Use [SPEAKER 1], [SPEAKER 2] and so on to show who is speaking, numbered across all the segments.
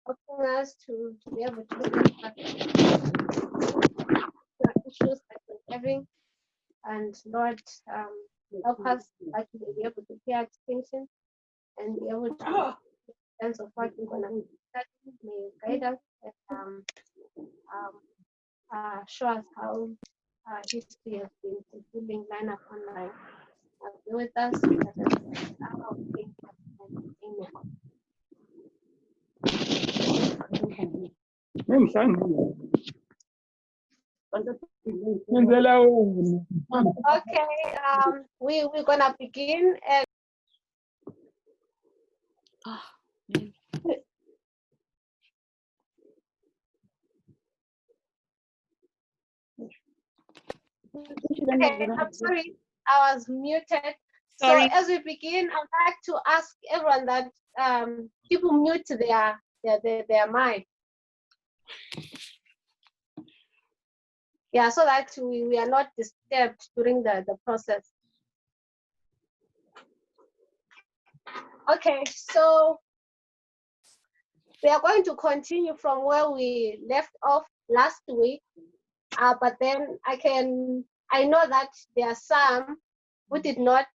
[SPEAKER 1] helping us to be able to look the issues that we're having, and Lord, help us that we be able to pay attention and be able to sense of what we're gonna be studying. May you guide us and show us how history has been fulfilling line upon line. Be with us. Okay, we're gonna begin and okay, I'm sorry, I was muted.
[SPEAKER 2] Sorry.
[SPEAKER 1] So as we begin, I'd like to ask everyone that people mute their mic. Yeah, so that we are not disturbed during the process. Okay, so we are going to continue from where we left off last week, but then I know that there are some who did not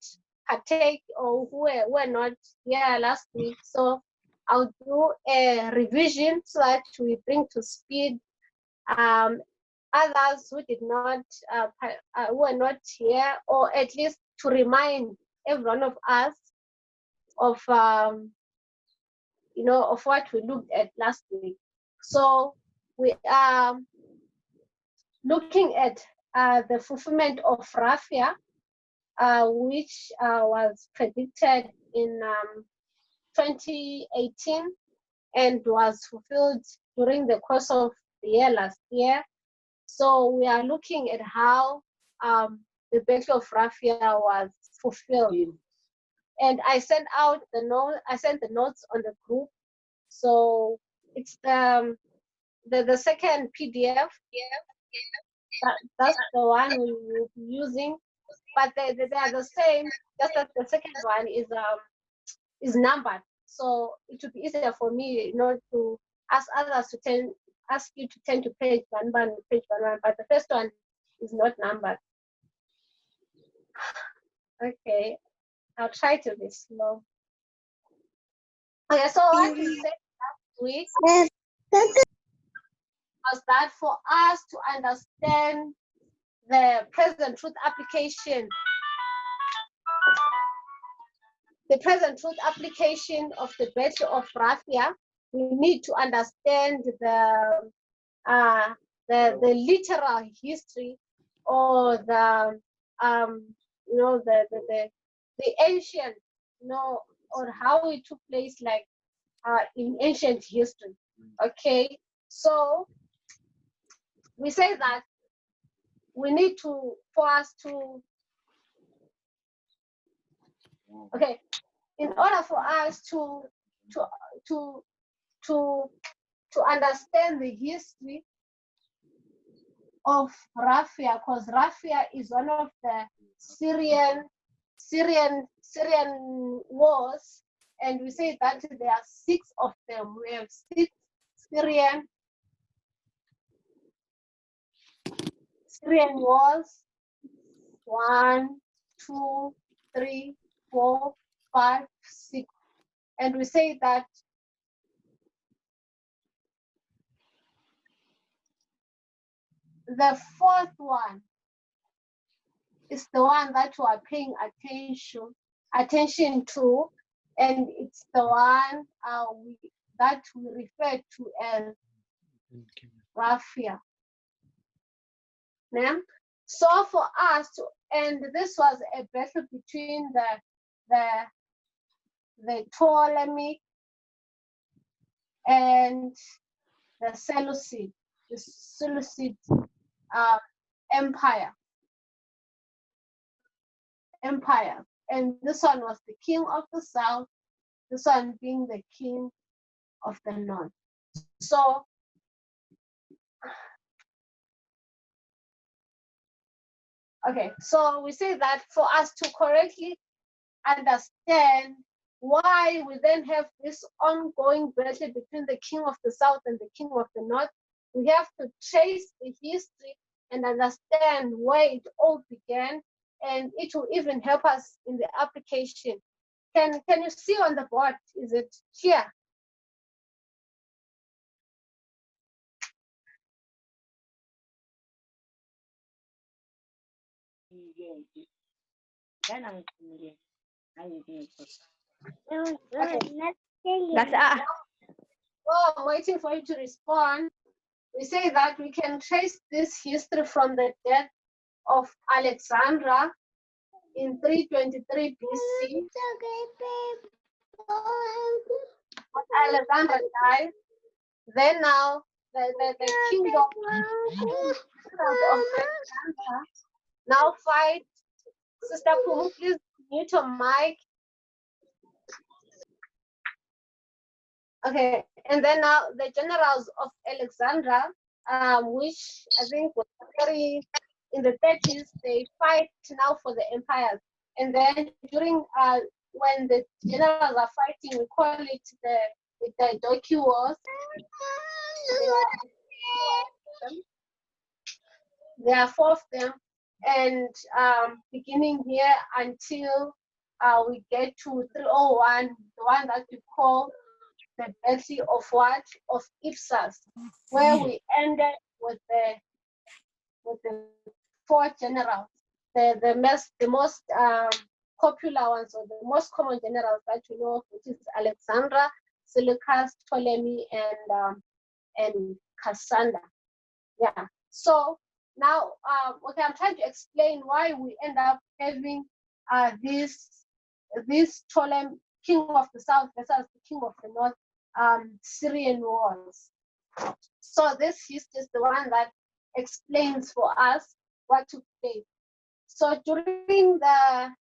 [SPEAKER 1] partake or who were not here last week, so I'll do a revision so that we bring to speed others who did not, who were not here, or at least to remind every one of us of, of what we looked at last week. So we are looking at the fulfillment of Raphia, which was predicted in 2018 and was fulfilled during the course of the year last year. So we are looking at how the Battle of Raphia was fulfilled. And I sent out the note. I sent the notes on the group. So it's the second PDF. That's the one we will be using. But they are the same. Just that the second one is numbered. So it would be easier for me, to ask others to ask you to turn to page 1, but the first one is not numbered. Okay, I'll try to be slow. Okay, so what we said last week was that for us to understand the present truth application, of the Battle of Raphia, we need to understand the literal history, or the ancient, or how it took place, like in ancient history. Okay, so we say that we need in order for us to understand the history of Raphia, because Raphia is one of the Syrian wars, and we say that there are 6 of them. We have 6 Syrian wars. 1, 2, 3, 4, 5, 6, and we say that the 4th one is the one that we are paying attention to, and it's the one that we refer to as Raphia. So for us and this was a battle between the Ptolemaic and the Seleucid empire. And this one was the king of the south, this one being the king of the north. So okay, so we say that for us to correctly understand why we then have this ongoing battle between the king of the south and the king of the north, we have to trace the history and understand where it all began, and it will even help us in the application. Can you see on the board? Is it here? Okay. Oh, I'm waiting for you to respond. We say that we can trace this history from the death of Alexandra in 323 BC. Alexandra died. Then now the kingdom of Alexandra now fight. Sister Pumu, please mute your mic. Okay, and then now the generals of Alexandra, which I think was very in the 30s, they fight now for the empires. And then during when the generals are fighting, we call it the Diadochi Wars. There are 4 of them, and beginning here until we get to 301, the one that we call the Battle of what? Of Ipsas, where we ended with the 4 generals, the most popular ones, or the most common generals that you know, which is Alexandra, Seleucus, Ptolemy, and Cassander. Yeah. So now, okay, I'm trying to explain why we end up having this Ptolemy, king of the south versus the king of the north, Syrian wars. So this is just the one that explains for us what took place. So during the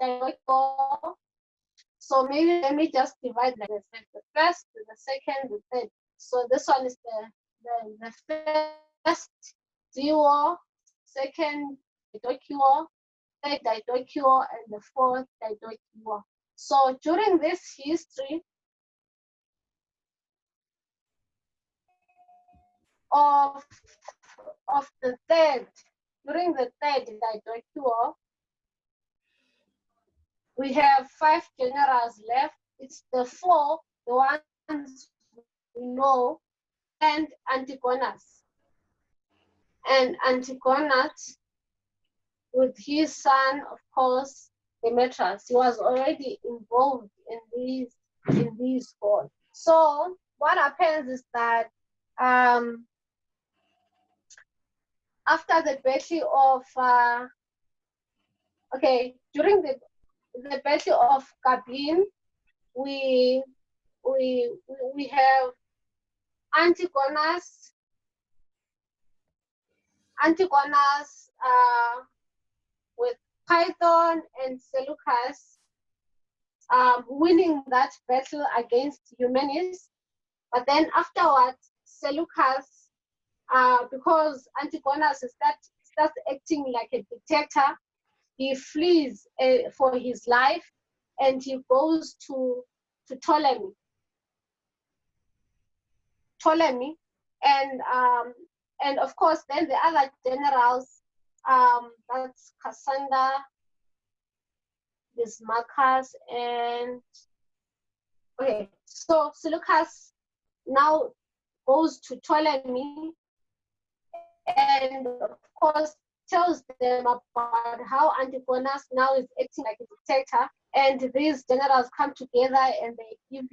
[SPEAKER 1] third war, so maybe let me just divide the first, the second, the third. So this one is the first war, second Diadochi War, third Diadochi War, and the fourth Diadochi War. So during this history of the third, during the third Diadochi War, we have 5 generals left. It's the 4, the ones we know, and Antigonus. And Antigonus, with his son, of course, Demetrius, he was already involved in these wars. So what happens is that after the battle of during the battle of Gabin, we have Antigonus with Python and Seleucus winning that battle against Eumenes. But then afterwards, Seleucus, because Antigonus starts acting like a dictator, he flees for his life, and he goes to Ptolemy. And of course, then the other generals, that's Cassander, this Marcus, and okay, so Seleucus now goes to Ptolemy, and of course tells them about how Antigonus now is acting like a dictator, and these generals come together and they give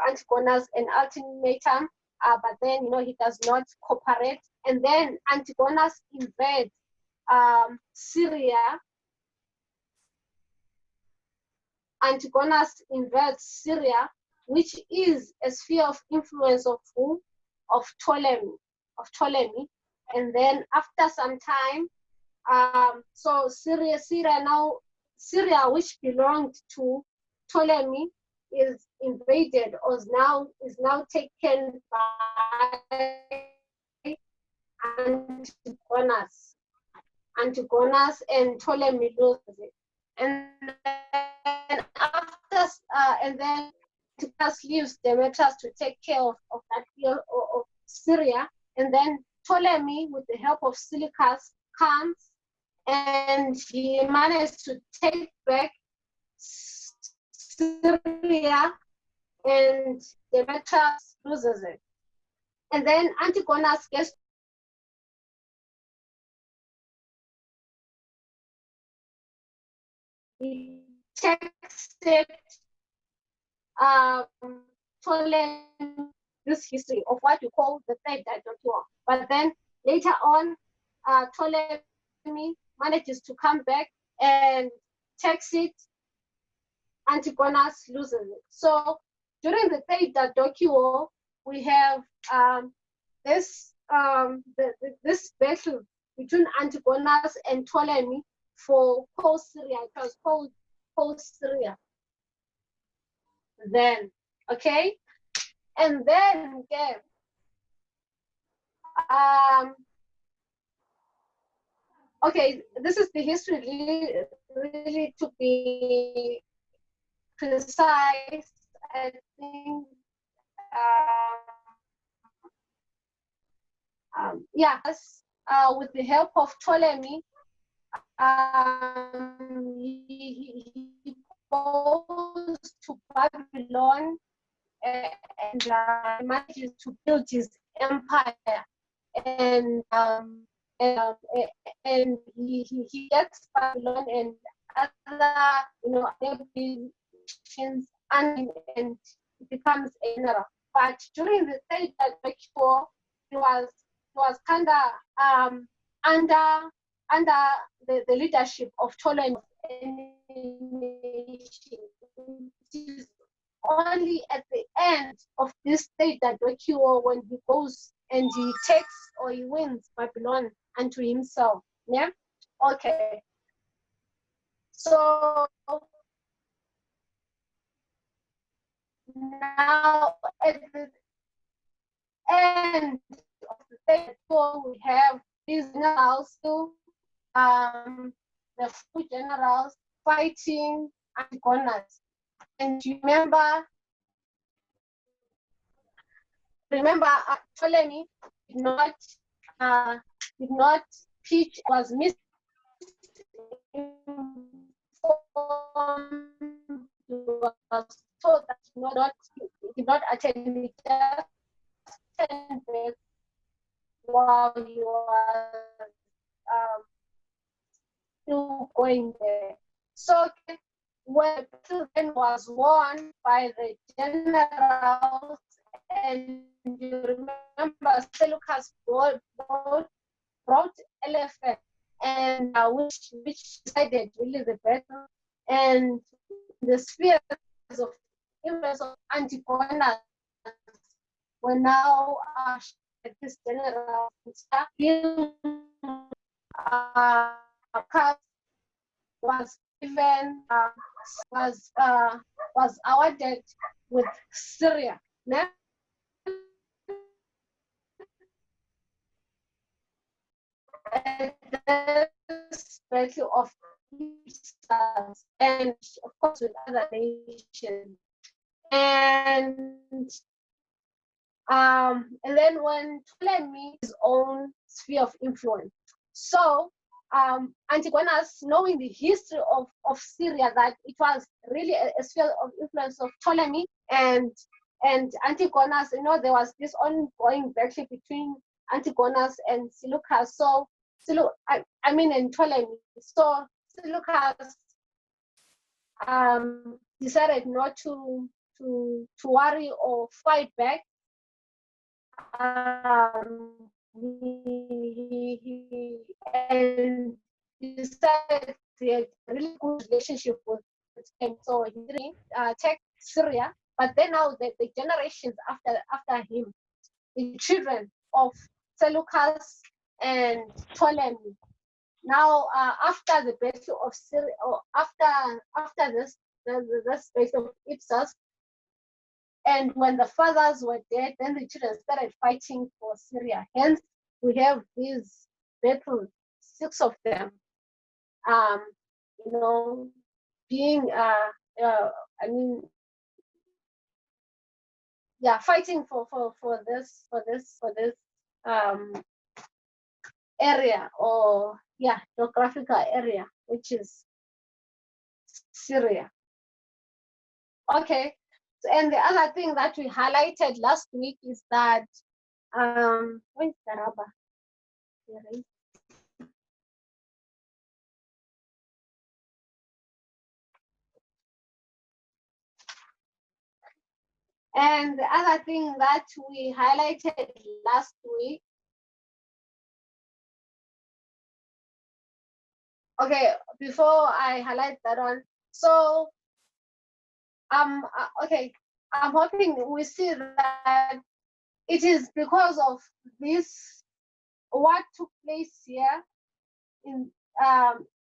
[SPEAKER 1] Antigonus an ultimatum, but then he does not cooperate, and then Antigonus invades Syria. Antigonus invades Syria, which is a sphere of influence of who? Of Ptolemy. And then after some time, so Syria, which belonged to Ptolemy, is invaded, or is now taken by Antigonus and Ptolemy loses it. And then after, and then Antigonus leaves Demetrius to take care of that field of Syria. And then Ptolemy, with the help of Seleucus, comes and he managed to take back Syria, and Demetrius loses it. And then Antigonus gets he texted Ptolemy this history of what you call the Third Daedalic War. But then later on, Ptolemy manages to come back and takes it. Antigonus loses it. So during the Third Daedalic War, we have this battle between Antigonus and Ptolemy for post-Syria. It was called post-Syria. Then, okay? And then, okay, okay, this is the history really to be precise. I think, yes, with the help of Ptolemy, he goes to Babylon and manages to build his empire, and he gets Babylon and other nations, and becomes a general. But during the Third Daedalic War, he was kind of under the leadership of Ptolemy. Only at the end of this Third Daedalic War when he goes and he takes or he wins Babylon unto himself. Yeah? Okay. So now at the end of the Third War, we have these generals too, the four generals fighting Antigonus. And remember, Ptolemy did not teach, was misinformed, was told that he did not attend the test while he was still going there. So when the battle then was won by the generals, and you remember Seleucus brought elephant, and which decided really the battle, and the spheres of influence of Antigonus were now this general was given was awarded with Syria. Now, this battle of and of course with other nations, and then when Ptolemy his own sphere of influence. So Antigonus, knowing the history of Syria, that it was really a sphere of influence of Ptolemy and Antigonus, there was this ongoing battle between Antigonus and Seleucus. So and Ptolemy. So Seleucus decided not to worry or fight back. And he decided to have a really good relationship with him. So he didn't take Syria, but then now the generations after him, the children of Seleucus and Ptolemy. Now, after the battle of Syria, or after this battle of Ipsus, and when the fathers were dead, then the children started fighting for Syria. Hence, we have these battles, 6 of them, you know, being, I mean, yeah, fighting for this area, or yeah, geographical area, which is Syria. Okay, and the other thing that we highlighted last week is that where's the rubber? And the other thing that we highlighted last week, okay, before I highlight that one, so okay, I'm hoping we see that it is because of this, what took place here in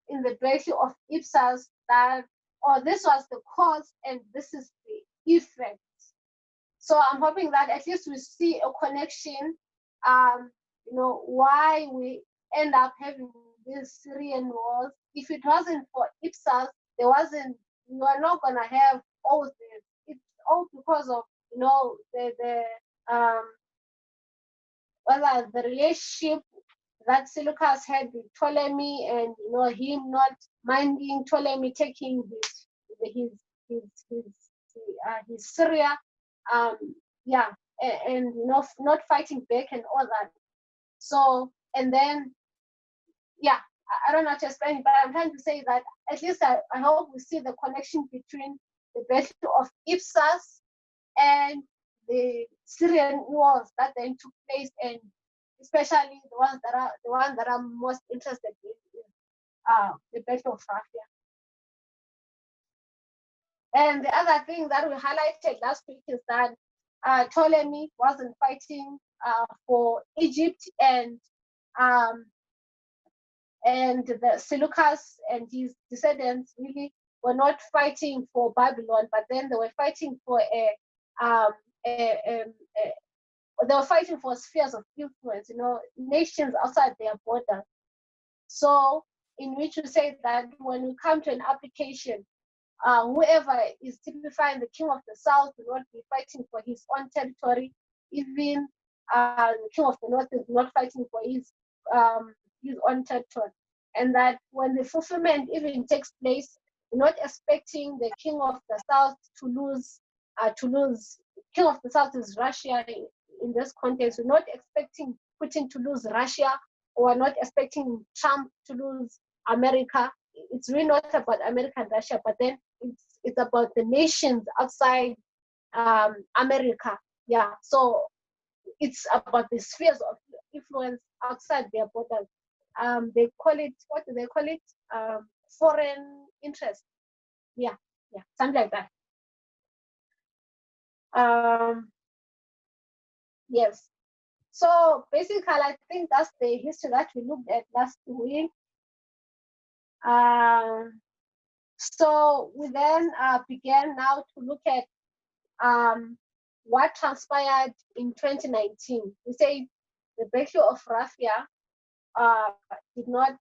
[SPEAKER 1] the Battle of Ipsas, that, or this was the cause and this is the effect. So I'm hoping that at least we see a connection, you know, why we end up having these Syrian wars. If it wasn't for Ipsas, there wasn't, you are not gonna have all this. It's all because of, you know, the whether the relationship that Seleucus had with Ptolemy, and you know, him not minding Ptolemy taking his Syria, yeah, and you know, not fighting back and all that. So, and then, yeah, I don't know how to explain it, but I'm trying to say that at least I hope we see the connection between the Battle of Ipsas and the Syrian wars that then took place, and especially the ones that I'm most interested in is the Battle of Raphia. And the other thing that we highlighted last week is that Ptolemy wasn't fighting for Egypt, and the Seleucus and his descendants really were not fighting for Babylon, but then they were fighting for they were fighting for spheres of influence, you know, nations outside their borders. So, in which we say that when we come to an application, whoever is typifying the king of the south will not be fighting for his own territory. Even the king of the north is not fighting for his own territory. And that when the fulfillment even takes place, we're not expecting the king of the south to lose. King of the south is Russia in this context. We're not expecting Putin to lose Russia, or we're not expecting Trump to lose America. It's really not about America and Russia, but then it's about the nations outside America. Yeah, so it's about the spheres of influence outside their borders. They call it, what do they call it? Foreign interest. Yeah, something like that. Yes. So basically, I think that's the history that we looked at last week. So we then began now to look at what transpired in 2019. We say the Battle of Raphia did not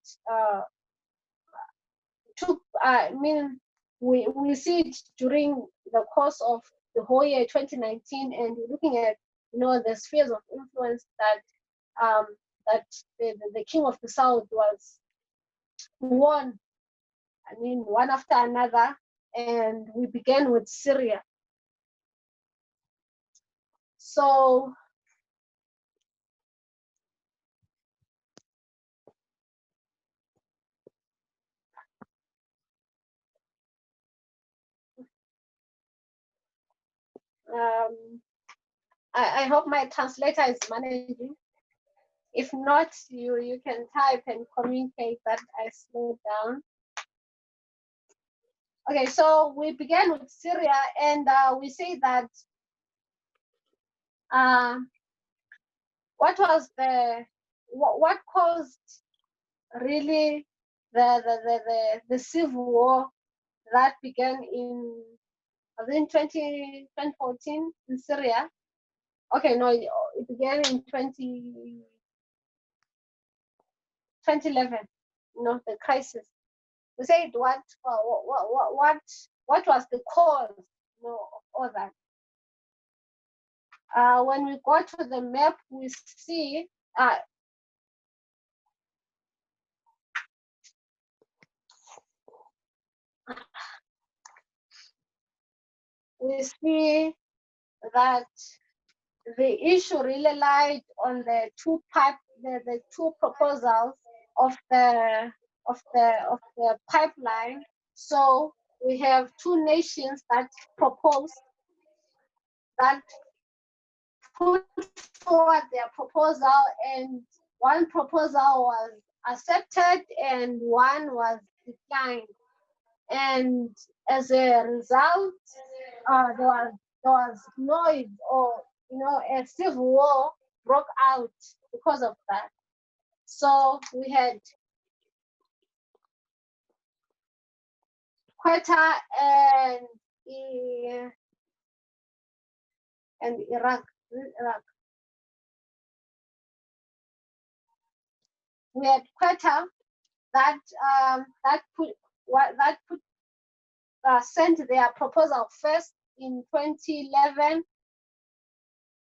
[SPEAKER 1] took. I mean, we see it during the course of the whole year 2019, and we're looking at, you know, the spheres of influence that the king of the south was won. I mean, one after another, and we began with Syria. So I hope my translator is managing. If not, you can type and communicate that I slowed down. Okay, so we began with Syria, and we say that what caused really the civil war that began in, I think, 2014 in Syria. Okay, no, it began in 20. 2011, the crisis. We said what was the cause, of all that. When we go to the map, we see that the issue really lied on the two proposals of the pipeline. So we have two nations that put forward their proposal, and one proposal was accepted and one was declined. And as a result, there was noise, or a civil war broke out because of that. So we had Quetta and Iraq. We had Quetta that sent their proposal first in 2011.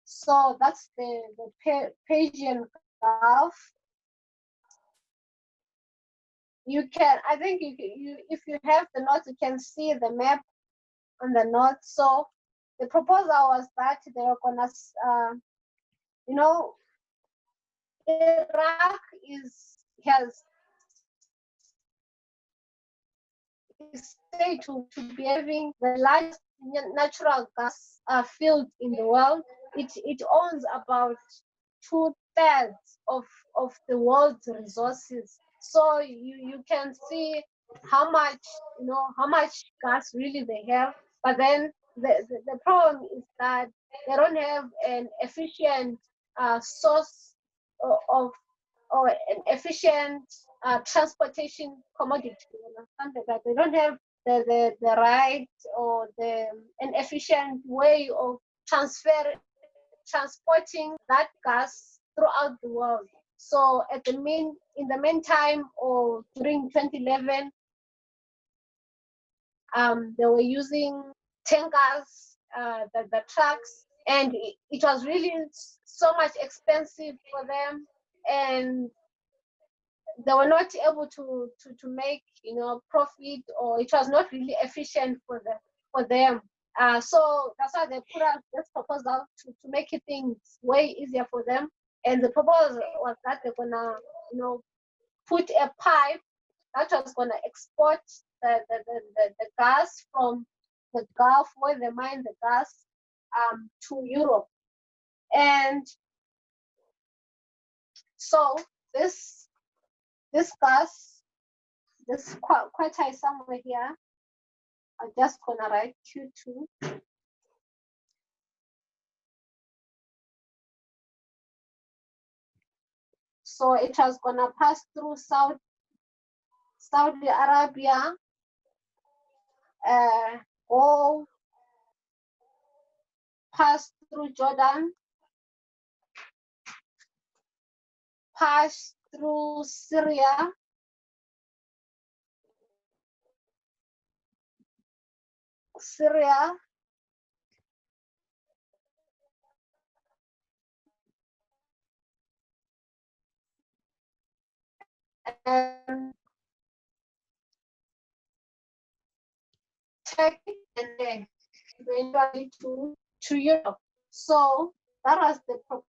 [SPEAKER 1] So that's the Persian Gulf. You can, I think, if you have the notes, you can see the map on the north. So the proposal was that they were gonna, Iraq has said to be having the largest natural gas field in the world. It owns about 2/3 of the world's resources. So you can see how much gas really they have. But then the problem is that they don't have an efficient source of or an efficient transportation commodity. Something like that. They don't have the right or an efficient way of transporting that gas throughout the world. So in the meantime, or during 2011, they were using tankers, the trucks, and it was really so much expensive for them, and they were not able to make profit, or it was not really efficient for them. So that's why they put out this proposal to make things way easier for them. And the proposal was that they're gonna put a pipe that was gonna export the gas from the Gulf, where they mine the gas, to Europe. And so this gas, this quota is somewhere here. I'm just gonna write Q2. So it was gonna pass through Saudi Arabia, or pass through Jordan, pass through Syria, and Turkey, and then eventually to Europe. So that was the proposal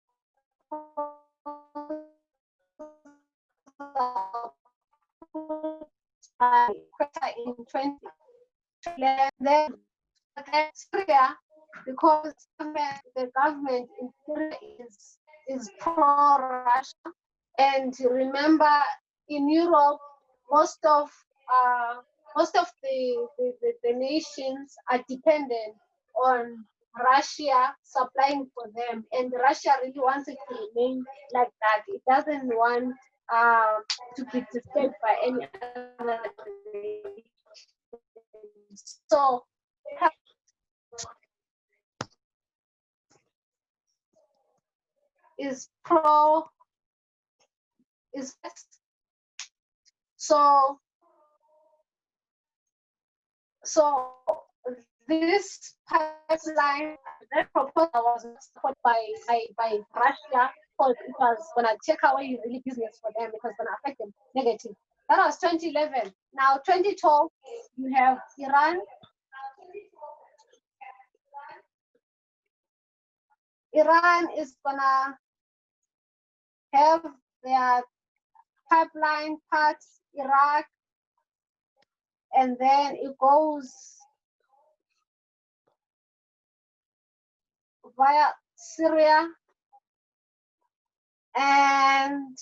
[SPEAKER 1] in 2011. Then Syria, because the government in Syria is pro-Russia, and remember, in Europe, most of the nations are dependent on Russia supplying for them, and Russia really wants it to remain like that. It doesn't want to be disturbed by any other nation. So is So this pipeline, that proposal was not supported by Russia, because it was going to take away really business for them, because it's going to affect them negative. That was 2011. Now 2012, you have Iran. Iran is going to have their pipeline parts, Iraq, and then it goes via Syria, and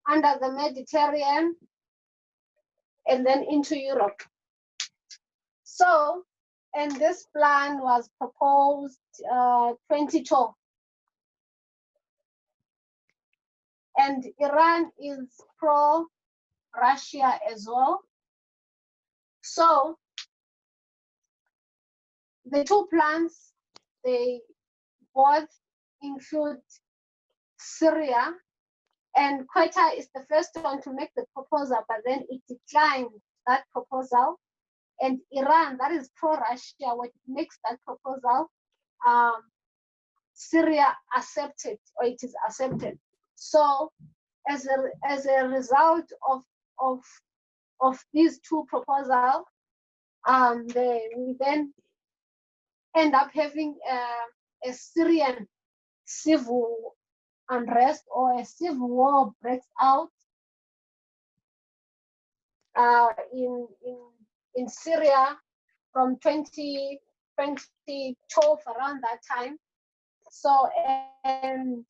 [SPEAKER 1] under the Mediterranean, and then into Europe. So, and this plan was proposed 2012. And Iran is pro-Russia as well. So the two plans, they both include Syria, and Qatar is the first one to make the proposal, but then it declined that proposal. And Iran, that is pro-Russia, when it makes that proposal, Syria accepted, or it is accepted. So as a result of these two proposals, we then end up having a Syrian civil unrest, or a civil war breaks out in Syria from 2012, around that time. So, and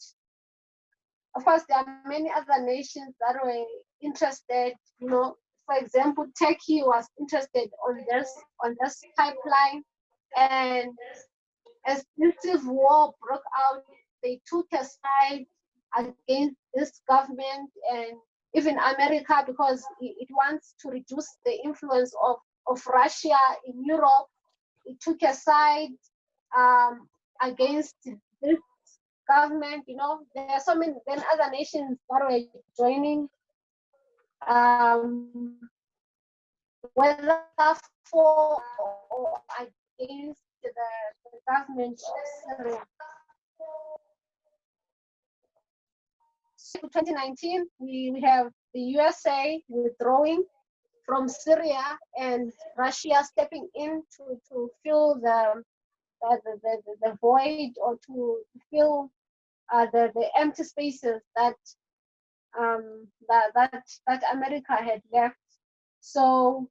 [SPEAKER 1] of course, there are many other nations that were interested. You know, for example, Turkey was interested on this pipeline, and as this civil war broke out, they took a side against this government, and even America, because it wants to reduce the influence of Russia in Europe. It took a side against this government. You know, there are so many then other nations that were joining, whether for or against the government of Syria. So 2019, we have the USA withdrawing from Syria, and Russia stepping in to fill the void, or to fill the empty spaces that that America had left. So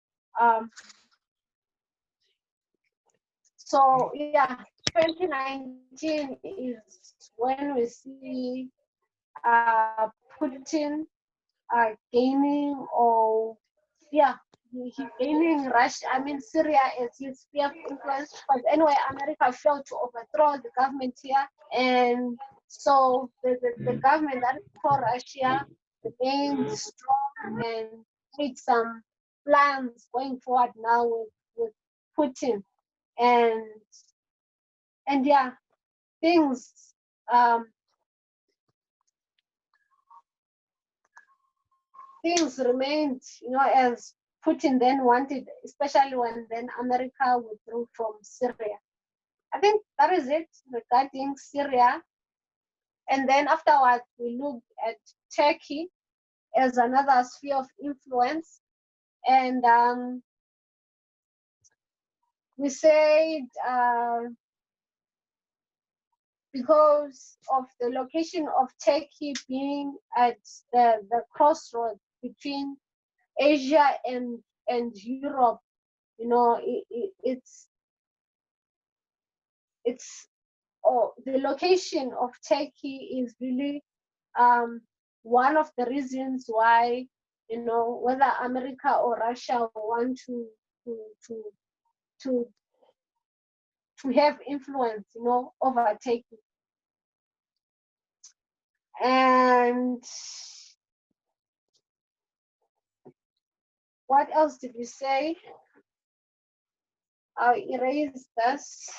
[SPEAKER 1] so yeah, 2019 is when we see Putin gaining, or yeah, he gaining Russia, I mean Syria, as his sphere of influence. But anyway, America failed to overthrow the government here, and so the government that is pro-Russia remained strong and made some plans going forward now with Putin, and yeah, things things remained, you know, as Putin then wanted, especially when then America withdrew from Syria. I think that is it regarding Syria. And then afterwards, we looked at Turkey as another sphere of influence. And we said because of the location of Turkey being at the crossroads between Asia and Europe, you know, the location of Turkey is really one of the reasons why, you know, whether America or Russia want to have influence, you know, over Turkey. And what else did we say? I'll erase this.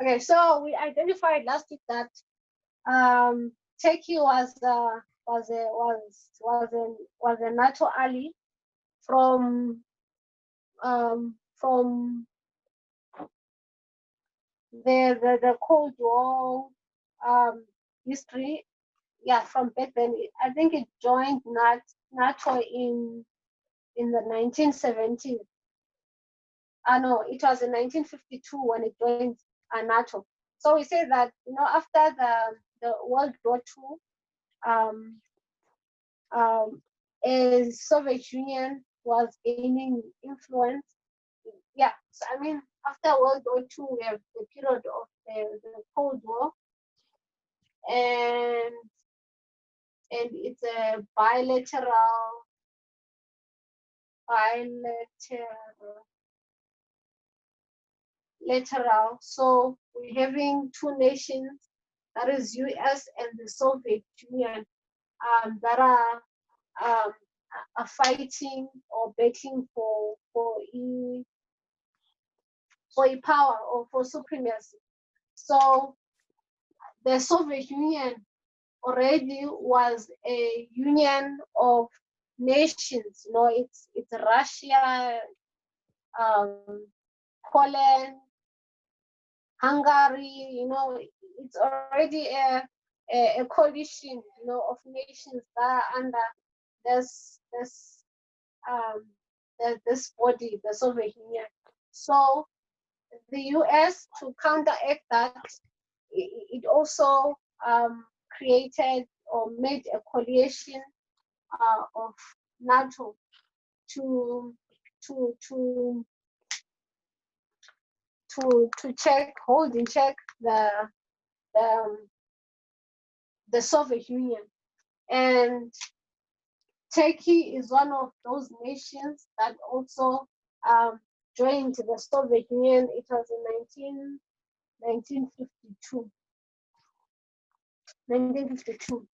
[SPEAKER 1] Okay, so we identified last week that Turkey was a NATO ally from the Cold War history. Yeah, from back then. I think it joined NATO in the 1970s. No, it was in 1952 when it joined NATO. So we say that after the World War II, um, as Soviet Union was gaining influence. Yeah, so I mean, after World War II, we have the period of the Cold War, and it's a bilateral. So we're having two nations, that is US and the Soviet Union, that um, are fighting or battling for a power or for supremacy. So the Soviet Union already was a union of nations. It's Russia, Poland, Hungary. It's already a coalition, of nations that are under this um, this body, the Soviet Union. So the US, to counteract that, it also created or made a coalition of NATO to to to hold in check the, the Soviet Union. And Turkey is one of those nations that also joined the Soviet Union. It was in 1952. 1952.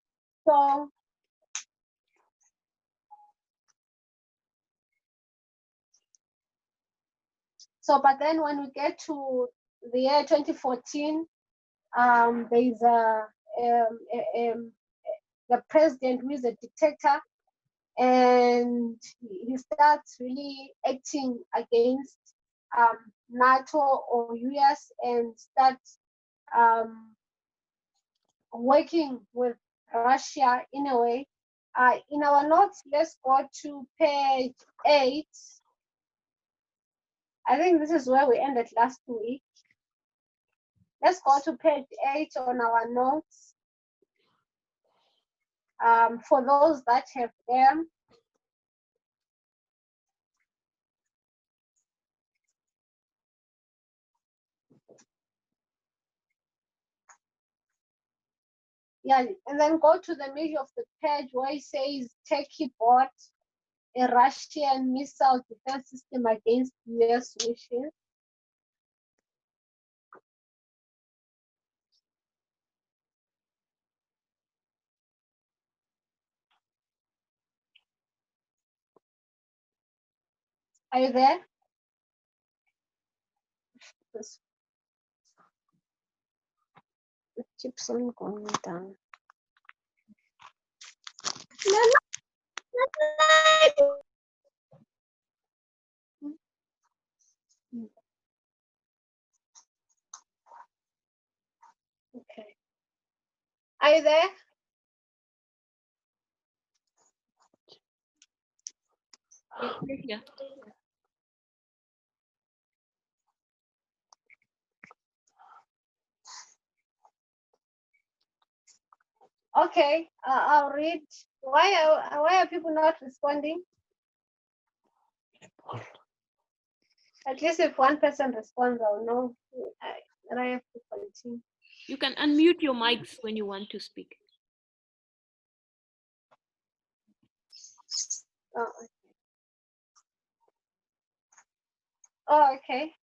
[SPEAKER 1] But then when we get to the year 2014, there is the president who is a dictator, and he starts really acting against NATO or US and starts working with Russia in a way. In our notes, let's go to page 8. I think this is where we ended last week. Let's go to page 8 on our notes. For those that have them. Yeah, and then go to the middle of the page where it says Turkey bought a Russian missile defense system against US wishes. Are you there? It keeps on going down. Okay. Are you there?
[SPEAKER 2] Yeah.
[SPEAKER 1] Okay, I'll read. Why are people not responding? At least if one person responds, I'll know that I have to continue.
[SPEAKER 2] You can unmute your mics when you want to speak.
[SPEAKER 1] Oh, okay.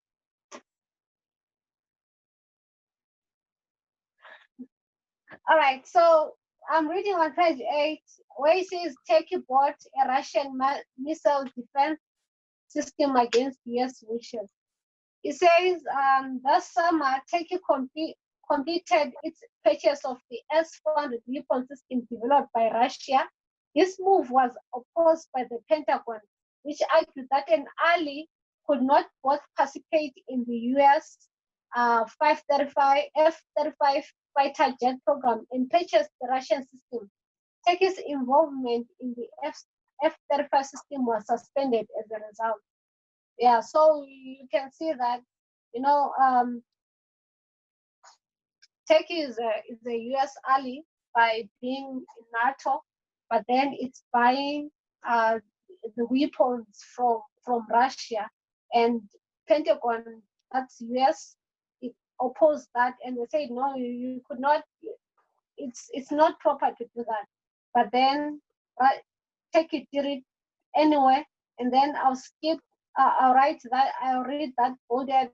[SPEAKER 1] All right, so I'm reading on page 8, where it says Turkey bought a Russian missile defense system against US wishes. It says this summer, Turkey completed its purchase of the S-400 weapon system developed by Russia. This move was opposed by the Pentagon, which argued that an ally could not both participate in the U.S. 535 F-35 fighter jet program and purchase the Russian system. Turkey's involvement in the F-35 system was suspended as a result. Yeah, so you can see that, Turkey is a U.S. ally by being in NATO, but then it's buying the weapons from Russia, and Pentagon, that's U.S., it opposed that, and they said no, you could not. It's not proper to do that. But then Turkey did it anyway, and then I'll read that bolded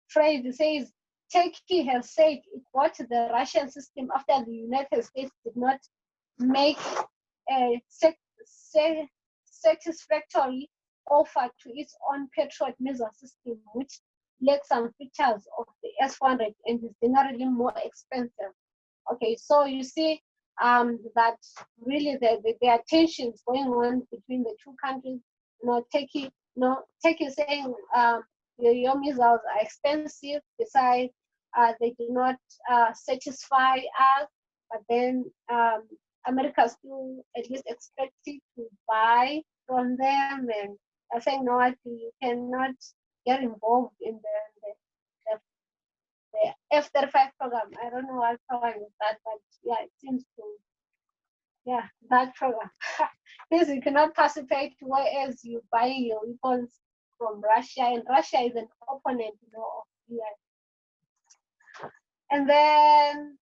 [SPEAKER 1] phrase. It says, Turkey has said it bought the Russian system after the United States did not make a satisfactory offer to its own Patriot missile system, which lacks some features of the S-400 and is generally more expensive. Okay, so you see that really there are tensions going on between the two countries. Turkey saying your missiles are expensive. Besides, they do not satisfy us. But then America still at least expected to buy from them, and I think no, you cannot get involved in the F-35 program. I don't know what program is that, but yeah, it seems to, yeah, that program. Because you cannot participate, whereas you buy your weapons from Russia, and Russia is an opponent, of the US. And then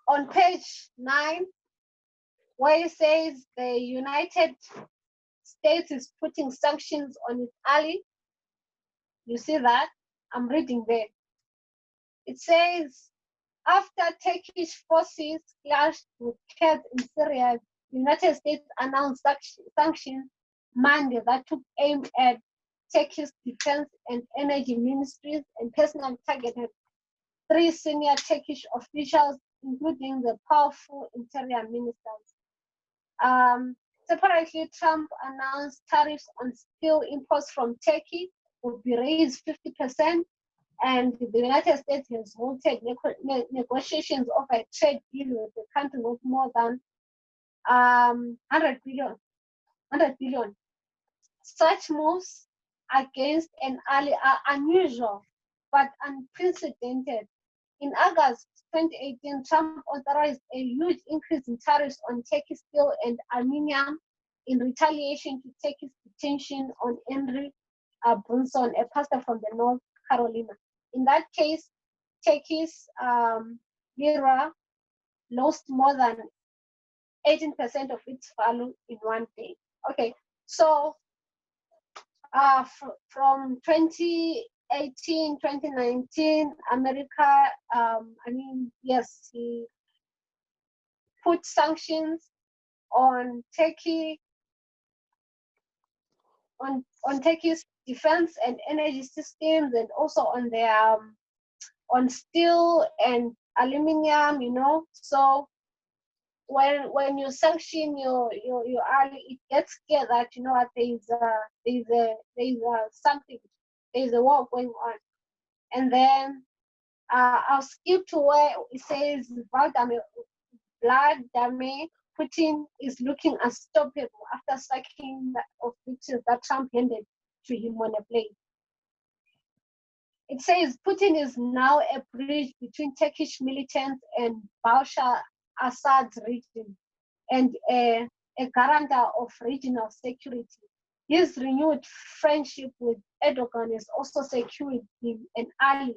[SPEAKER 1] on page 9, where it says the United States is putting sanctions on its ally, you see that? I'm reading there. It says, after Turkish forces clashed with Kurds in Syria, the United States announced sanctions Monday that took aim at Turkey's defense and energy ministries and personally targeted 3 senior Turkish officials, including the powerful interior ministers. Separately, Trump announced tariffs on steel imports from Turkey will be raised 50%, and the United States has halted negotiations of a trade deal with the country worth more than 100 billion. Such moves against an ally are unusual but unprecedented. In August 2018, Trump authorized a huge increase in tariffs on Turkish steel and aluminum in retaliation to Turkey's detention on Henry Brunson, a pastor from the North Carolina. In that case, Turkey's lira lost more than 18% of its value in one day. Okay, so from 2018, 2019, America, yes, he put sanctions on Turkey, on Turkey's defense and energy systems, and also on their on steel and aluminum. So when you sanction your ally, it gets scared that what there's something, there's a war going on. And then I'll skip to where it says Vladimir Putin is looking unstoppable after sacking of victims that Trump handed to him on a plate. It says Putin is now a bridge between Turkish militants and Bashar Assad's regime, and a guarantor of regional security. His renewed friendship with Erdogan has also secured him an ally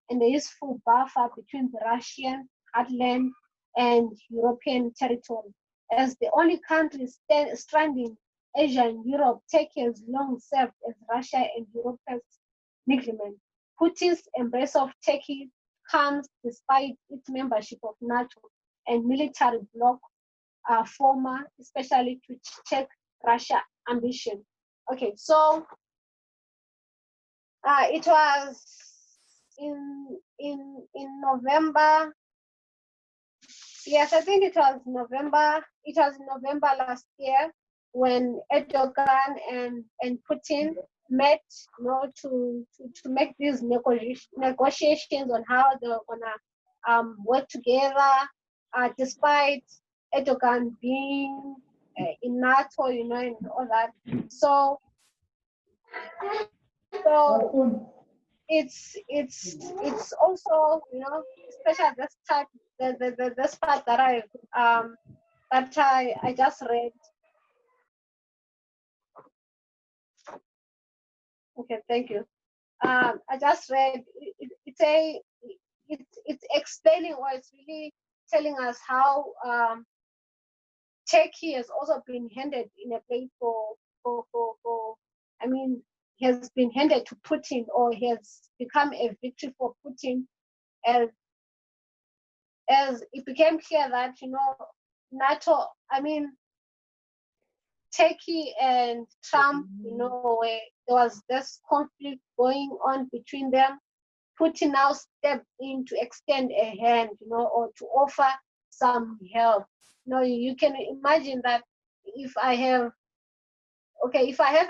[SPEAKER 1] in the useful buffer between the Russian heartland and European territory. As the only country stranding Asia and Europe, Turkey has long served as Russia and Europe's middleman. Putin's embrace of Turkey comes despite its membership of NATO and military bloc former, especially to check Russia ambition. Okay, so it was in November. Yes, I think it was November. It was November last year when Erdogan and Putin met, to make these negotiations on how they're gonna work together, despite Erdogan being in NATO, and all that. So it's also, especially this type, this part that I just read. Okay, thank you. I just read it's explaining, or it's really telling us how Turkey has also been handed in a plate for I mean, has been handed to Putin, or has become a victory for Putin, as it became clear that NATO, Turkey and Trump, where there was this conflict going on between them. Putin now stepped in to extend a hand, or to offer some help. You can imagine that if I have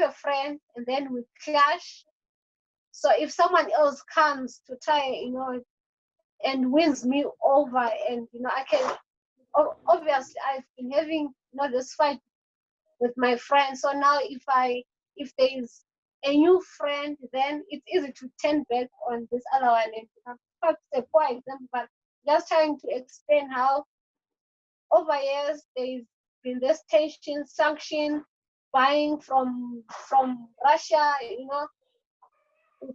[SPEAKER 1] a friend and then we clash, so if someone else comes to try, and wins me over, and I can, obviously I've been having this fight with my friends. So now if there is a new friend, then it's easy to turn back on this other one. And perhaps a poor example, but just trying to explain how over years there's been this tension, sanction, buying from Russia,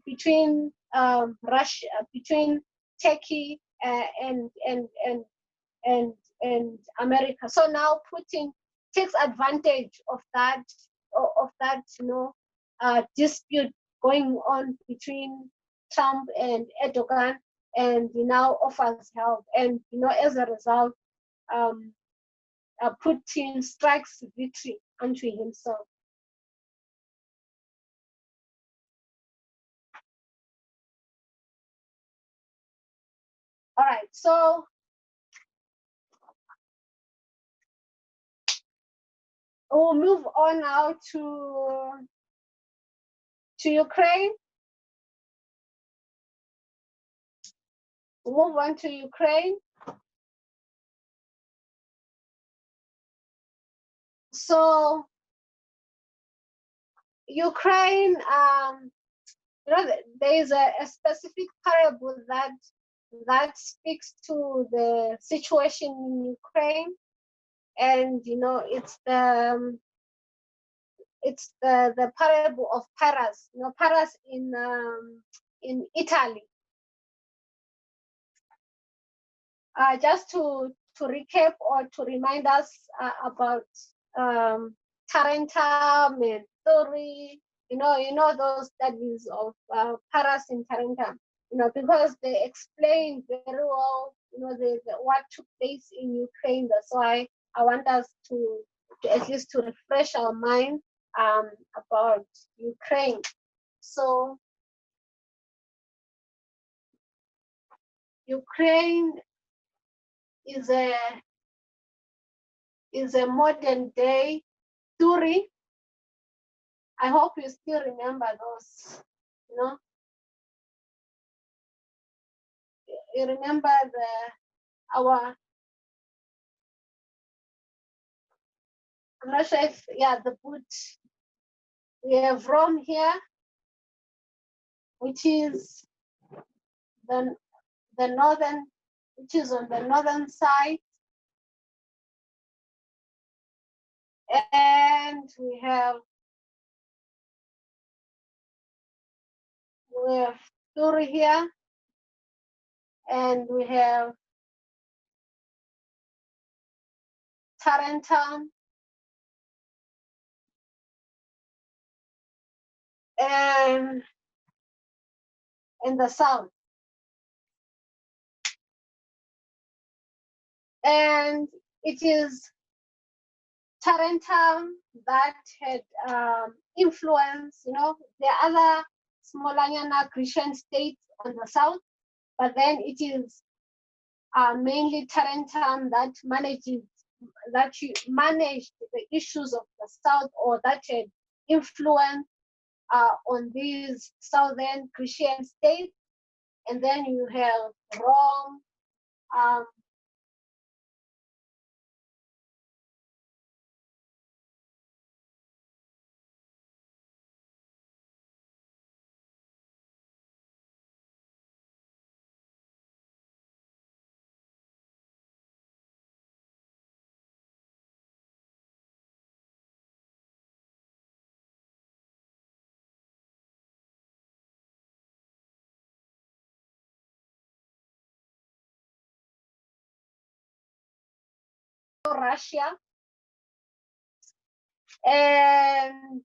[SPEAKER 1] between Russia, between Turkey and America. So now Putin takes advantage of that dispute going on between Trump and Erdogan, and he now offers help. And as a result, Putin strikes victory unto himself. All right, so we'll move on now to Ukraine. We'll move on to Ukraine. So Ukraine, there is a specific parable that speaks to the situation in Ukraine, and it's the parable of Paras. Paras in Italy. Just to recap, or to remind us about Tarentum and Story, those studies of Paras in Tarentum, because they explain very well, what took place in Ukraine. That's why I want us to at least to refresh our mind about Ukraine. So Ukraine is a modern day Turi. I hope you still remember those, You remember I'm not sure if, the boot. We have Rome here, which is the northern, which is on the northern side. And we have Turi here, and we have Tarentum, and in the south. And it is Tarentum that had influence, there are other smaller Grecian states on the south, but then it is mainly Tarentum that managed the issues of the south, or that had influence on these southern Grecian states. And then you have Rome, Russia, and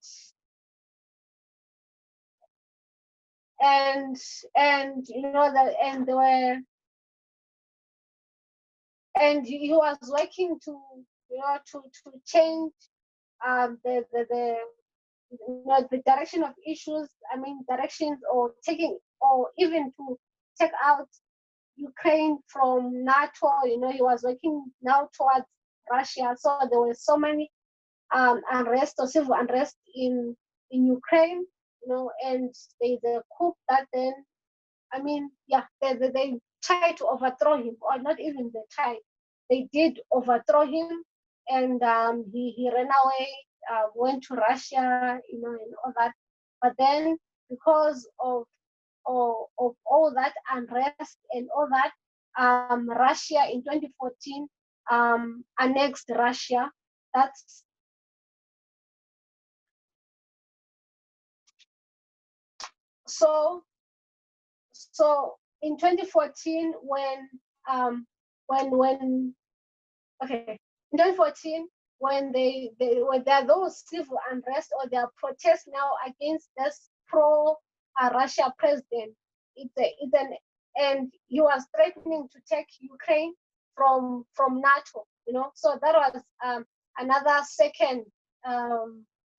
[SPEAKER 1] he was working to change the direction of issues. I mean, directions, or even to take out Ukraine from NATO. He was working now towards Russia. So there were so many unrest or civil unrest in Ukraine, and there's a coup that then, they tried to overthrow him, or not even they tried, they did overthrow him, and he ran away, went to Russia, and all that. But then, because of all that unrest and all that, Russia in 2014 annexed Russia. That's so in 2014, in 2014, when when there are those civil unrest, or there are protests now against this pro Russia president, and he was threatening to take Ukraine from NATO. So that was another second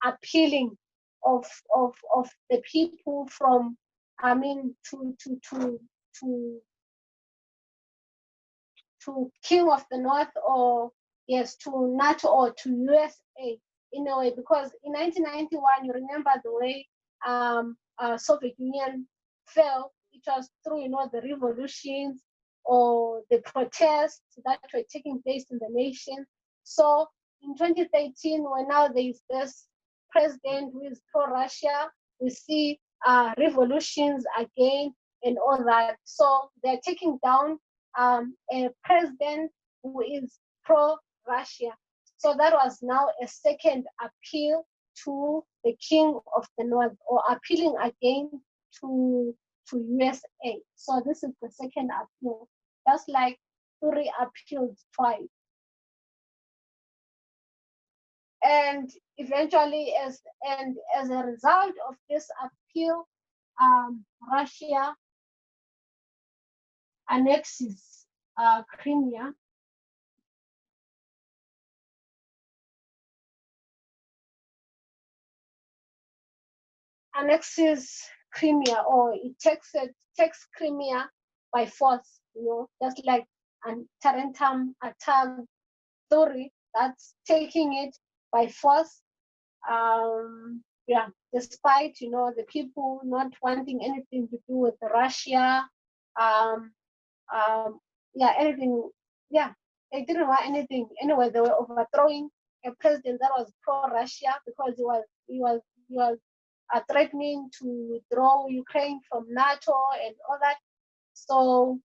[SPEAKER 1] appealing of the people from, to King of the North, or yes, to NATO, or to USA, in a way, because in 1991, you remember the way Soviet Union fell. It was through the revolutions or the protests that were taking place in the nation. So in 2013, when now there is this president who is pro-Russia, we see revolutions again and all that. So they're taking down a president who is pro-Russia. So that was now a second appeal to the King of the North, or appealing again to USA. So this is the second appeal, just like Suri appealed twice. And eventually, as a result of this appeal, Russia annexes Crimea. Annexes Crimea, or it takes Crimea by force, just like Tarentum attack theory, that's taking it by force. Despite the people not wanting anything to do with Russia, anything, they didn't want anything. Anyway, they were overthrowing a president that was pro-Russia, because he was threatening to withdraw Ukraine from NATO and all that. So,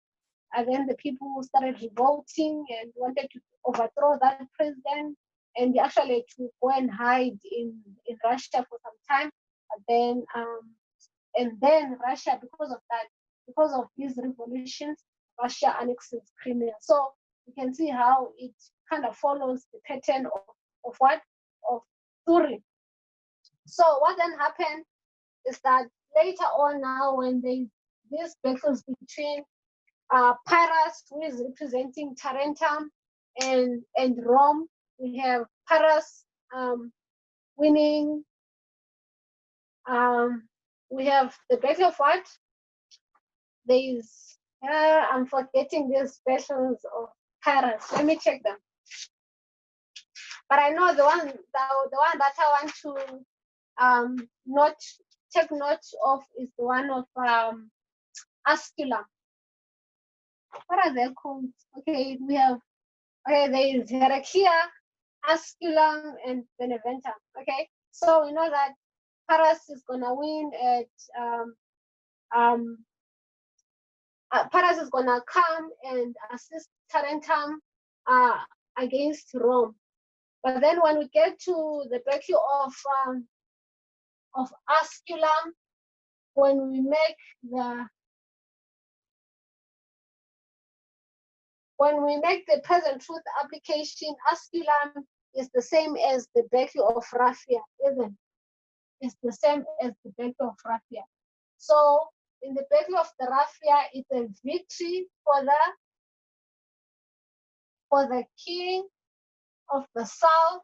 [SPEAKER 1] and then the people started revolting and wanted to overthrow that president, and they actually to go and hide in Russia for some time. And then Russia, because of these revolutions, Russia annexes Crimea. So you can see how it kind of follows the pattern of Turin. So what then happened is that later on, now when these battles between Pyrrhus, who is representing Tarentum, and Rome, we have Pyrrhus winning. We have the Battle of what? There's I'm forgetting these battles of Paris. Let me check them. But I know the one that I want to take note of is the one of Asculum. What are they called? Okay, there is Raphia, Asculum, and Benevento. Okay, so we know that Paris is gonna win at Paris is gonna come and assist Tarentum against Rome. But then when we get to the Battle of Asculum, when we make the present truth application, Asculum is the same as the Battle of Raphia, isn't it? It's the same as the Battle of Raphia. So in the Battle of the Raphia, it's a victory for the king of the south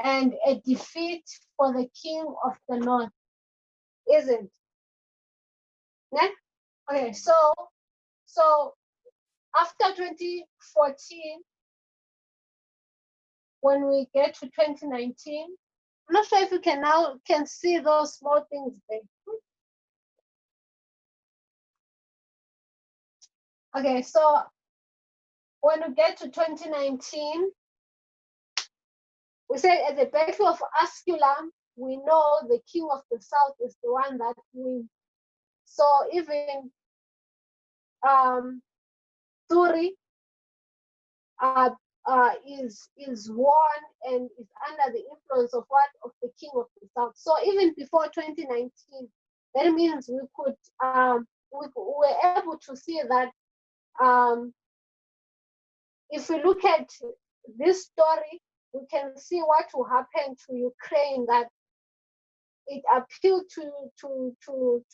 [SPEAKER 1] and a defeat for the king of the north, isn't it? Okay, so after 2014, when we get to 2019, I'm not sure if you can see those small things there. Okay, so when we get to 2019, we said at the Battle of Asculum, we know the king of the south is the one that wins. So even Turi is won and is under the influence of the king of the south. So even before 2019, that means we were able to see that if we look at this story, we can see what will happen to Ukraine, that it appealed to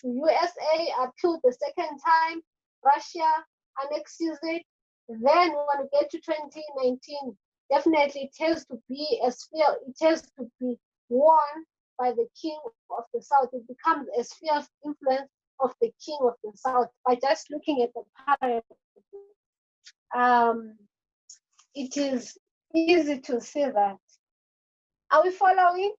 [SPEAKER 1] USA, appealed the second time, Russia annexes it. Then when we get to 2019, definitely it has to be won by the king of the south. It becomes a sphere of influence of the king of the south. By just looking at the pattern, it is easy to see that. Are we following?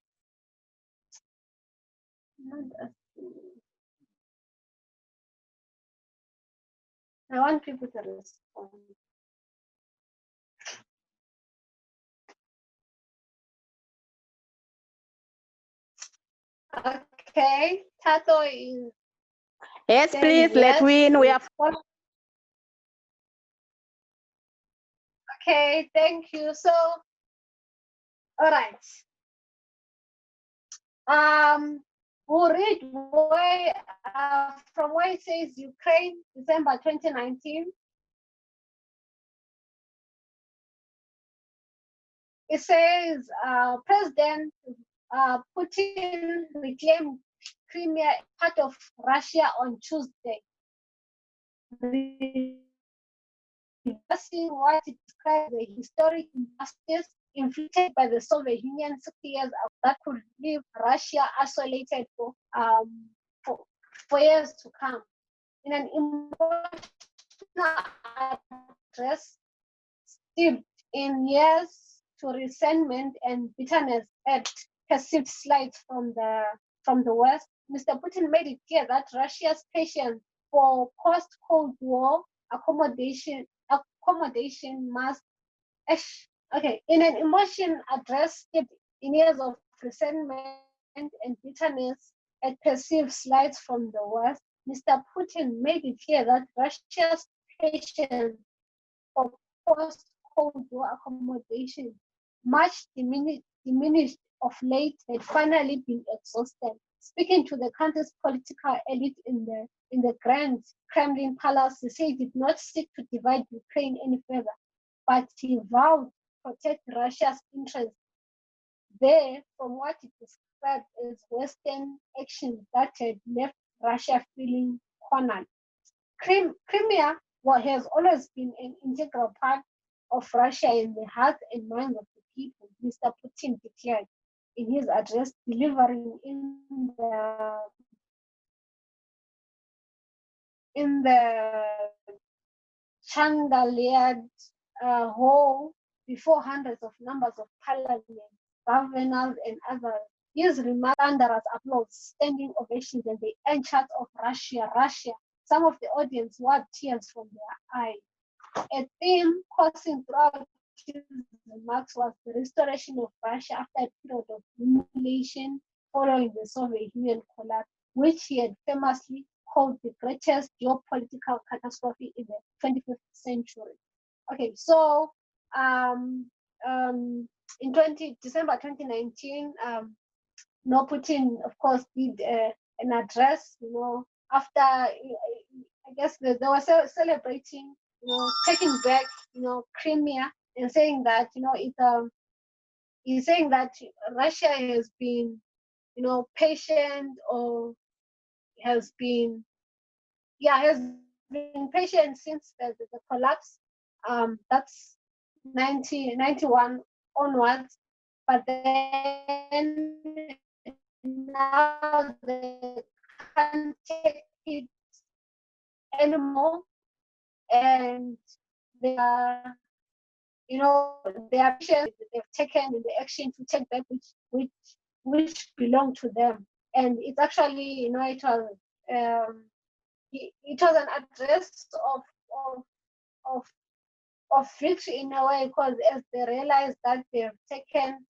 [SPEAKER 1] I want people to respond. Okay, Tato is.
[SPEAKER 3] Yes, please,
[SPEAKER 1] yes.
[SPEAKER 3] Lewin, we are.
[SPEAKER 1] Okay, thank you. So, all right. We'll read from where it says Ukraine, December 2019. It says President Putin reclaimed Crimea, part of Russia, on Tuesday, reversing what it described as a historic injustice inflicted by the Soviet Union 60 years ago that could leave Russia isolated for years to come. In an emotional address steeped in years to resentment and bitterness at perceived slights from the West, Mr. Putin made it clear that Russia's patience for post-Cold War accommodation must. In an emotional address steeped in years of resentment and bitterness at perceived slights from the West, Mr. Putin made it clear that Russia's patience for post-Cold War accommodation, much diminished of late, had finally been exhausted. Speaking to the country's political elite in the Grand Kremlin Palace, he said he did not seek to divide Ukraine any further, but he vowed to protect Russia's interests there from what he described as Western actions that had left Russia feeling cornered. Crimea has always been an integral part of Russia in the hearts and minds of the people, Mr. Putin declared in his address delivering in the chandeliered hall before hundreds of members of parliament, governors, and others. His remarks thunderous applause, standing ovations, and the end chant of Russia, Russia. Some of the audience wiped tears from their eyes. A theme coursing throughout his remarks was the restoration of Russia after a period of humiliation following the Soviet Union collapse, which he had famously called the greatest geopolitical catastrophe in the 25th century. Okay, so in December 2019, Putin, of course, did an address, after, I guess they were celebrating, taking back, Crimea, and saying that, he's saying that Russia has been, patient, or has been patient since the collapse. That's 1991 onwards, but then now they can't take it anymore, and they are, they are they've taken in the action to take back which belong to them. And it's actually, it was an address of victory in a way, because as they realized that they've taken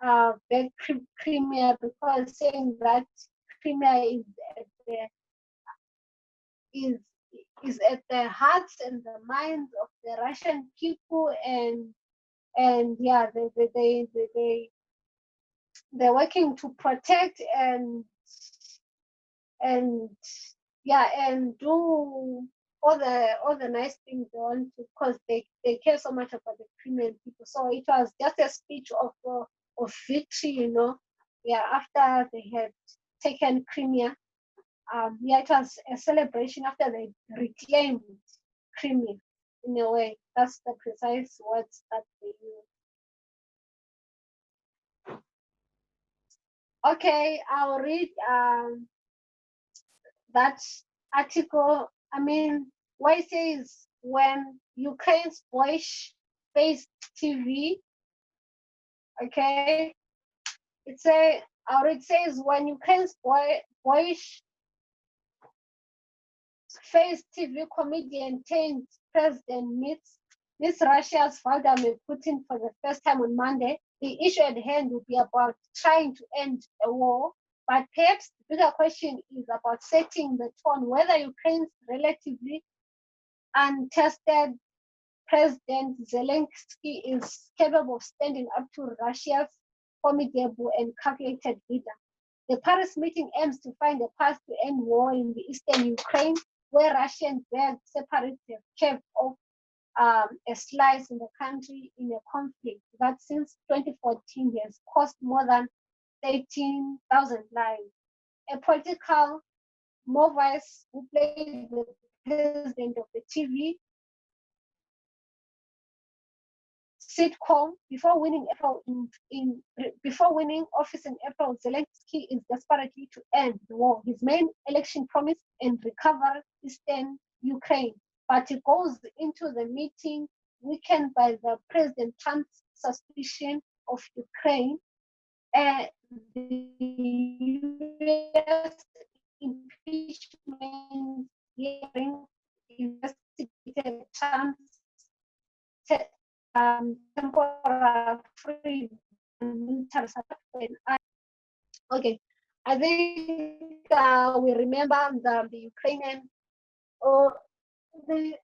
[SPEAKER 1] back Crimea, because saying that Crimea is at the hearts and the minds of the Russian people, and yeah, they're working to protect and do all the nice things they want to, because they care so much about the Crimean people. So it was just a speech of victory, after they had taken Crimea. It was a celebration after they reclaimed Crimea, in a way. That's the precise words that they use. Okay, I'll read that article. I mean, what it says, when Ukraine's boyish faced TV, okay, it says when Ukraine's boyish faced TV comedian turned president meets Russia's Vladimir Putin for the first time on Monday, the issue at hand will be about trying to end a war. But perhaps the bigger question is about setting the tone, whether Ukraine's relatively untested President Zelensky is capable of standing up to Russia's formidable and calculated leader. The Paris meeting aims to find a path to end war in the eastern Ukraine, where Russian backed separatists have carved off a slice in the country in a conflict that since 2014 has cost more than 13,000 lives. A political novice who played the president of the TV sitcom before winning office in April, Zelensky is desperately to end the war. His main election promise and recover eastern Ukraine, but he goes into the meeting weakened by the President Trump's suspicion of Ukraine. The U.S. impeachment hearing investigated Trump's temporary free military support. Okay, I think we remember the Ukrainian or the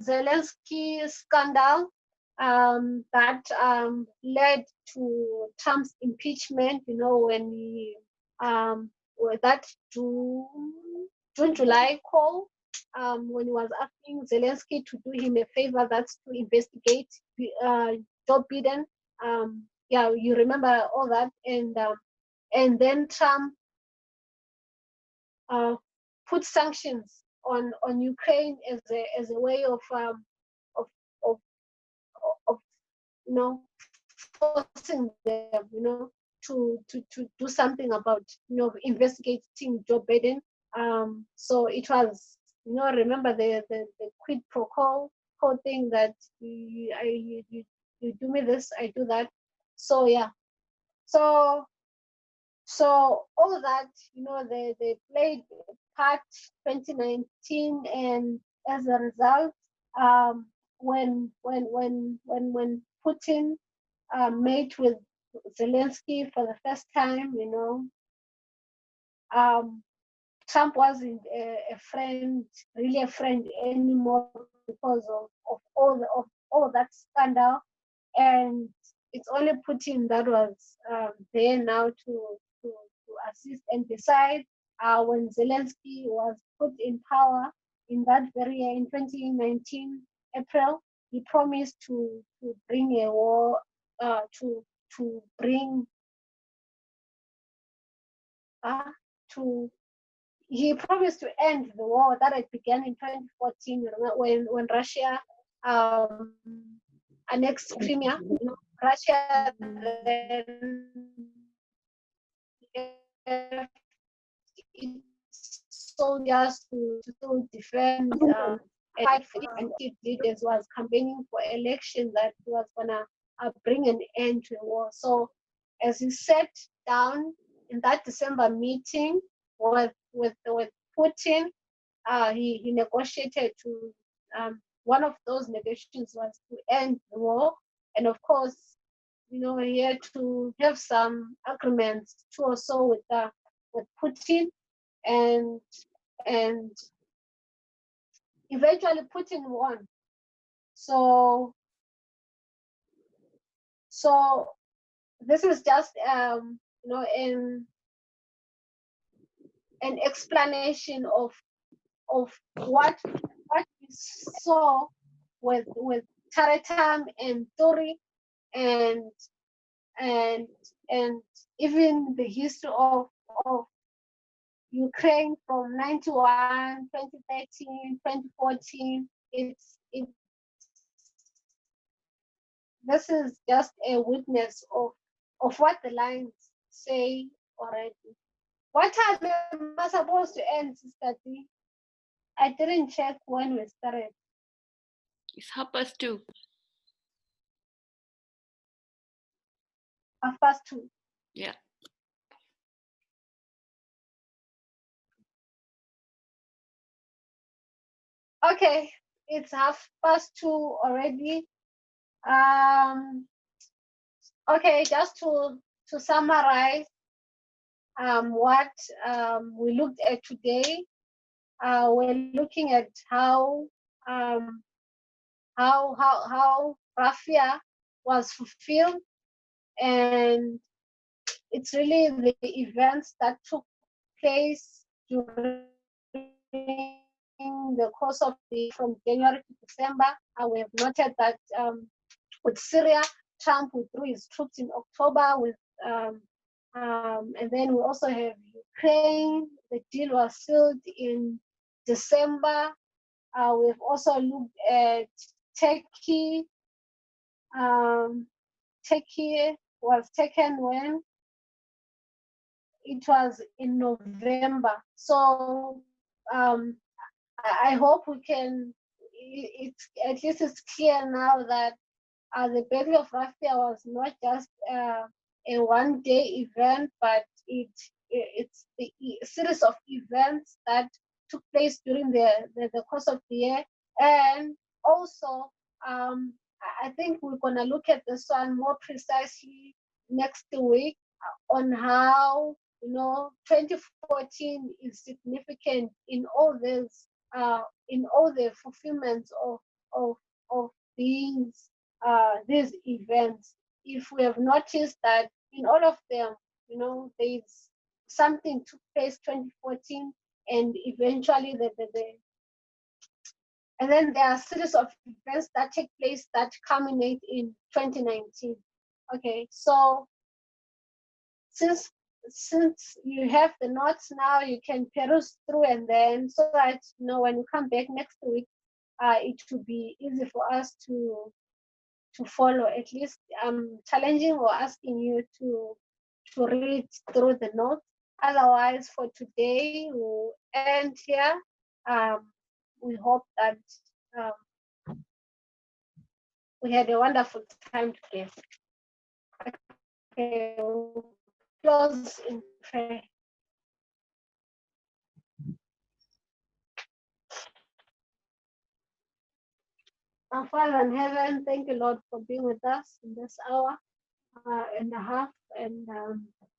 [SPEAKER 1] Zelensky scandal that led to Trump's impeachment. When he that June-July call. When he was asking Zelensky to do him a favor, that's to investigate Joe Biden. You remember all that, and then Trump put sanctions on Ukraine as a way of forcing them, to do something about, investigating Joe Biden. So it was, remember the quid pro quo thing that you do me this, I do that. So yeah, so all that, they played part 2019, and as a result, when Putin met with Zelensky for the first time, Trump wasn't a friend, really a friend anymore, because of all that scandal. And it's only Putin that was there now to assist. And besides, when Zelensky was put in power in that very year, in 2019 April, he promised to bring a war, to bring to he promised to end the war that had began in 2014, when Russia annexed Crimea. Russia then left its soldiers to defend and fight for it, and its leaders was campaigning for election that was gonna bring an end to the war. So as he sat down in that December meeting with Putin, he negotiated to, one of those negotiations was to end the war, and of course, he had to have some agreements too, also with Putin, and eventually Putin won. So this is just an explanation of what we saw with Taretam and Tori, and even the history of Ukraine from 91, 2013, 2014. This is just a witness of what the lines say already. What time am I supposed to end, Sister D? I didn't check when we started.
[SPEAKER 2] It's 2:30.
[SPEAKER 1] 2:30.
[SPEAKER 2] Yeah.
[SPEAKER 1] Okay, it's 2:30 already. Okay, just to summarize what we looked at today. We're looking at how Raphia was fulfilled, and it's really the events that took place during the course of from January to December. We have noted that with Syria, Trump withdrew his troops in October, and then we also have Ukraine. The deal was sealed in December. We've also looked at Turkey. Turkey was taken when? It was in November. So I hope we can, at least it's clear now that the Battle of Raphia was not just a one-day event, but it's the series of events that took place during the course of the year. And also, I think we're going to look at this one more precisely next week on how 2014 is significant in all this, in all the fulfillments of these events. If we have noticed that in all of them, there's something took place 2014, and eventually and then there are a series of events that take place that culminate in 2019. Okay, so since you have the notes now, you can peruse through, and then so that when you come back next week, it will be easy for us to follow. At least I'm challenging or asking you to read through the notes. Otherwise, for today, we'll end here. We hope that um, we had a wonderful time together. Okay, we'll close in prayer. Our Father in heaven, thank you, Lord, for being with us in this hour and a half. And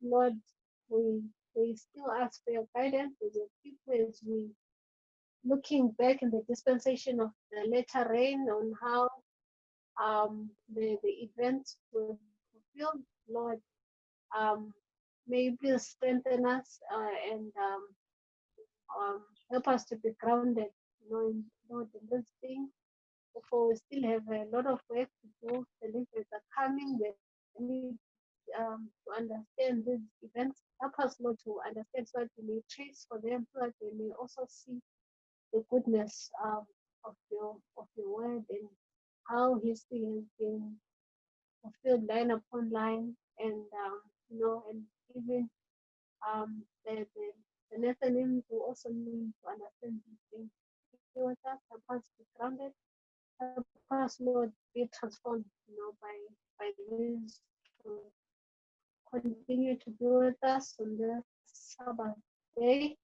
[SPEAKER 1] Lord, we still ask for your guidance with your people as we looking back in the dispensation of the latter rain on how the events were fulfilled. Lord, may you please strengthen us and help us to be grounded, in Lord, in this thing. For we still have a lot of work to do. The leaders are coming. They need to understand these events. Help us, Lord, to understand so that we may trace for them, so that they may also see the goodness of your word and how history has been fulfilled line upon line, and and even the Nathaniel who also need to understand these things. Be with us, help us be grounded, help us, Lord, be transformed, by this. Continue to be with us on this Sabbath day.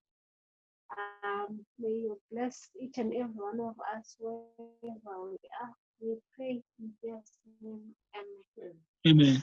[SPEAKER 1] May you bless each and every one of us wherever we are. We pray in Jesus' name. Amen.
[SPEAKER 4] Amen.